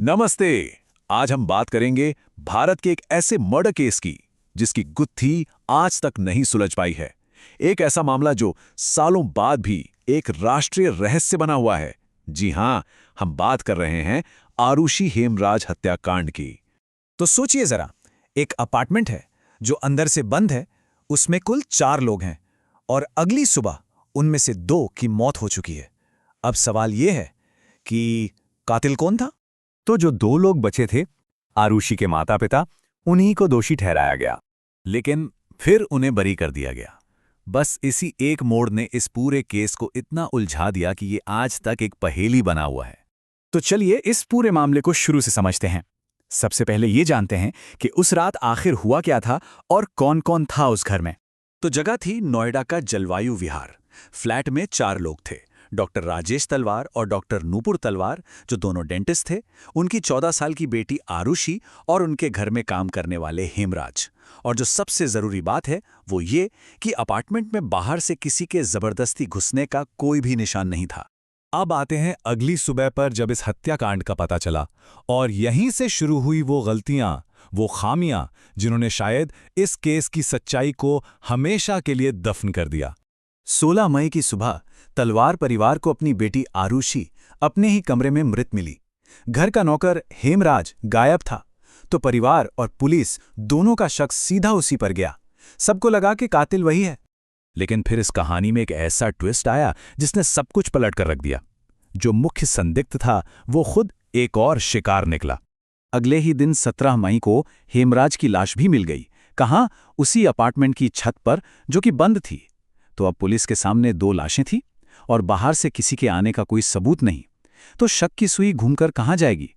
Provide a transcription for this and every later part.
नमस्ते। आज हम बात करेंगे भारत के एक ऐसे मर्डर केस की जिसकी गुत्थी आज तक नहीं सुलझ पाई है। एक ऐसा मामला जो सालों बाद भी एक राष्ट्रीय रहस्य बना हुआ है। जी हां, हम बात कर रहे हैं आरुषि हेमराज हत्याकांड की। तो सोचिए जरा, एक अपार्टमेंट है जो अंदर से बंद है, उसमें कुल 4 लोग हैं और अगली सुबह उनमें से 2 की मौत हो चुकी है। अब सवाल यह है कि कातिल कौन था? तो जो 2 लोग बचे थे, आरुषि के माता पिता, उन्हीं को दोषी ठहराया गया। लेकिन फिर उन्हें बरी कर दिया गया। बस इसी एक मोड़ ने इस पूरे केस को इतना उलझा दिया कि ये आज तक एक पहेली बना हुआ है। तो चलिए इस पूरे मामले को शुरू से समझते हैं। सबसे पहले ये जानते हैं कि उस रात आखिर हुआ क्या था और कौन-कौन था उस घर में। तो जगह थी नोएडा का जलवायु विहार। फ्लैट में 4 लोग थे, डॉक्टर राजेश तलवार और डॉक्टर नूपुर तलवार, जो दोनों डेंटिस्ट थे, उनकी 14 साल की बेटी आरुषि और उनके घर में काम करने वाले हेमराज। और जो सबसे जरूरी बात है वो ये कि अपार्टमेंट में बाहर से किसी के जबरदस्ती घुसने का कोई भी निशान नहीं था। अब आते हैं अगली सुबह पर, जब इस हत्याकांड का पता चला और यहीं से शुरू हुई वो गलतियां, वो खामियां जिन्होंने शायद इस केस की सच्चाई को हमेशा के लिए दफन कर दिया। 16 मई की सुबह तलवार परिवार को अपनी बेटी आरुषि अपने ही कमरे में मृत मिली। घर का नौकर हेमराज गायब था, तो परिवार और पुलिस दोनों का शक सीधा उसी पर गया। सबको लगा कि कातिल वही है। लेकिन फिर इस कहानी में एक ऐसा ट्विस्ट आया जिसने सब कुछ पलट कर रख दिया। जो मुख्य संदिग्ध था वो खुद एक और शिकार निकला। अगले ही दिन 17 मई को हेमराज की लाश भी मिल गई। कहाँ? उसी अपार्टमेंट की छत पर, जो कि बंद थी। तो अब पुलिस के सामने 2 लाशें थीं और बाहर से किसी के आने का कोई सबूत नहीं। तो शक की सुई घूमकर कहाँ जाएगी?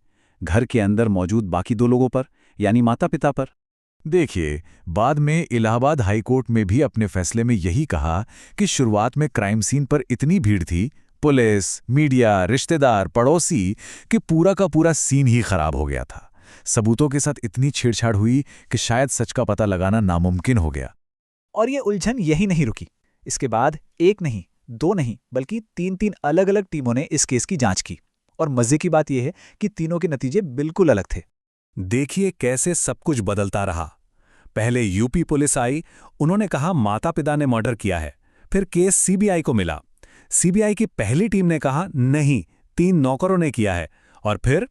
घर के अंदर मौजूद बाकी 2 लोगों पर, यानी माता पिता पर। देखिए, बाद में इलाहाबाद हाईकोर्ट में भी अपने फैसले में यही कहा कि शुरुआत में क्राइम सीन पर इतनी भीड़ थी, पुलिस, मीडिया, रिश्तेदार, पड़ोसी, कि पूरा का पूरा सीन ही खराब हो गया था। सबूतों के साथ इतनी छेड़छाड़ हुई कि शायद सच का पता लगाना नामुमकिन हो गया। और ये उलझन यही नहीं रुकी। इसके बाद 1 नहीं, 2 नहीं, बल्कि 3-3 अलग-अलग टीमों ने इस केस की जांच की। और मजे की बात यह है कि तीनों के नतीजे बिल्कुल अलग थे। देखिए कैसे सब कुछ बदलता रहा। पहले यूपी पुलिस आई, उन्होंने कहा माता पिता ने मर्डर किया है। फिर केस सीबीआई को मिला। सीबीआई की पहली टीम ने कहा नहीं, 3 नौकरों ने किया है। और फिर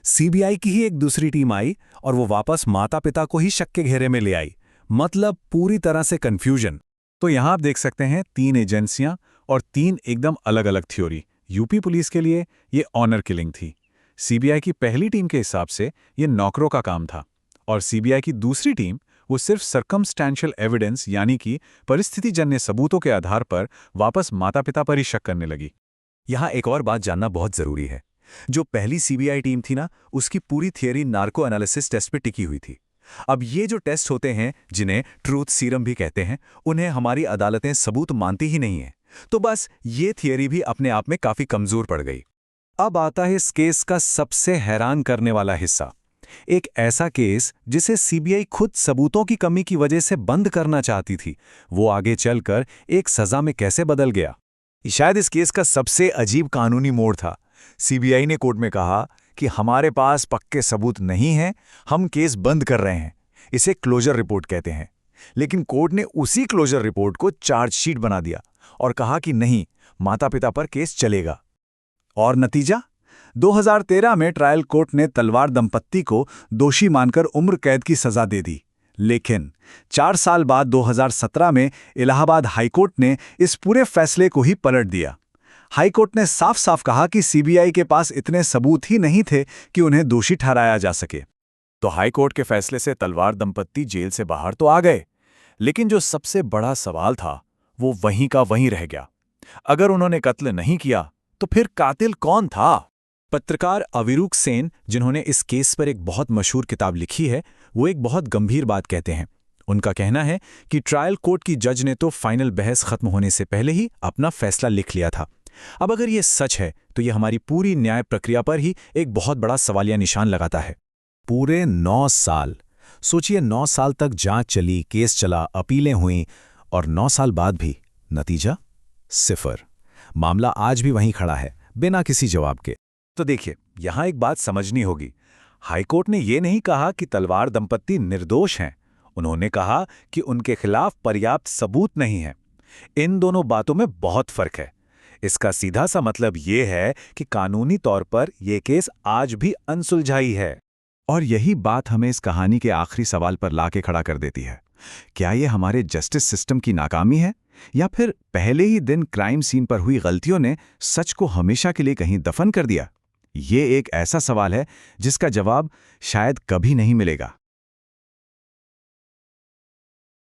सीबीआई की ही एक दूसरी टीम आई और वो वापस माता पिता को ही शक के घेरे में ले आई। मतलब पूरी तरह से कंफ्यूजन। तो यहां आप देख सकते हैं 3 एजेंसियां और 3 एकदम अलग अलग थ्योरी। यूपी पुलिस के लिए ये ऑनर किलिंग थी। सीबीआई की पहली टीम के हिसाब से ये नौकरों का काम था। और सीबीआई की दूसरी टीम वो सिर्फ सर्कमस्टेंशियल एविडेंस, यानी कि परिस्थितिजन्य सबूतों के आधार पर वापस माता पिता पर ही शक करने लगी। यहां एक और बात जानना बहुत जरूरी है। जो पहली सीबीआई टीम थी ना, उसकी पूरी थियरी नार्को एनालिसिस टेस्ट पे टिकी हुई थी। अब ये जो टेस्ट होते हैं, जिन्हें ट्रूथ सीरम भी कहते हैं, उन्हें हमारी अदालतें सबूत मानती ही नहीं है। तो बस ये थियरी भी अपने आप में काफी कमजोर पड़ गई। अब आता है इस केस का सबसे हैरान करने वाला हिस्सा। एक ऐसा केस जिसे सीबीआई खुद सबूतों की कमी की वजह से बंद करना चाहती थी, वो आगे चलकर एक सजा में कैसे बदल गया। शायद इस केस का सबसे अजीब कानूनी मोड़ था। सीबीआई ने कोर्ट में कहा कि हमारे पास पक्के सबूत नहीं हैं, हम केस बंद कर रहे हैं। इसे क्लोजर रिपोर्ट कहते हैं। लेकिन कोर्ट ने उसी क्लोजर रिपोर्ट को चार्जशीट बना दिया और कहा कि नहीं, माता पिता पर केस चलेगा। और नतीजा? 2013 में ट्रायल कोर्ट ने तलवार दंपत्ति को दोषी मानकर उम्र कैद की सजा दे दी। लेकिन 4 साल बाद 2017 में इलाहाबाद हाईकोर्ट ने इस पूरे फैसले को ही पलट दिया। हाईकोर्ट ने साफ साफ कहा कि सीबीआई के पास इतने सबूत ही नहीं थे कि उन्हें दोषी ठहराया जा सके। तो हाईकोर्ट के फैसले से तलवार दंपत्ति जेल से बाहर तो आ गए, लेकिन जो सबसे बड़ा सवाल था वो वहीं का वहीं रह गया। अगर उन्होंने कत्ल नहीं किया तो फिर कातिल कौन था? पत्रकार अविरूक सेन, जिन्होंने इस केस पर एक बहुत मशहूर किताब लिखी है, वो एक बहुत गंभीर बात कहते हैं। उनका कहना है कि ट्रायल कोर्ट की जज ने तो फाइनल बहस खत्म होने से पहले ही अपना फैसला लिख लिया था। अब अगर ये सच है तो ये हमारी पूरी न्याय प्रक्रिया पर ही एक बहुत बड़ा सवालिया निशान लगाता है। पूरे 9 साल सोचिए, 9 साल तक जांच चली, केस चला, अपीलें हुईं, और 9 साल बाद भी नतीजा 0। मामला आज भी वहीं खड़ा है, बिना किसी जवाब के। तो देखिए, यहां एक बात समझनी होगी। हाईकोर्ट ने यह नहीं कहा कि तलवार दंपत्ति निर्दोष हैं। उन्होंने कहा कि उनके खिलाफ पर्याप्त सबूत नहीं है। इन दोनों बातों में बहुत फर्क है। इसका सीधा सा मतलब ये है कि कानूनी तौर पर यह केस आज भी अनसुलझाई है। और यही बात हमें इस कहानी के आखिरी सवाल पर लाके खड़ा कर देती है। क्या ये हमारे जस्टिस सिस्टम की नाकामी है, या फिर पहले ही दिन क्राइम सीन पर हुई गलतियों ने सच को हमेशा के लिए कहीं दफन कर दिया? ये एक ऐसा सवाल है जिसका जवाब शायद कभी नहीं मिलेगा।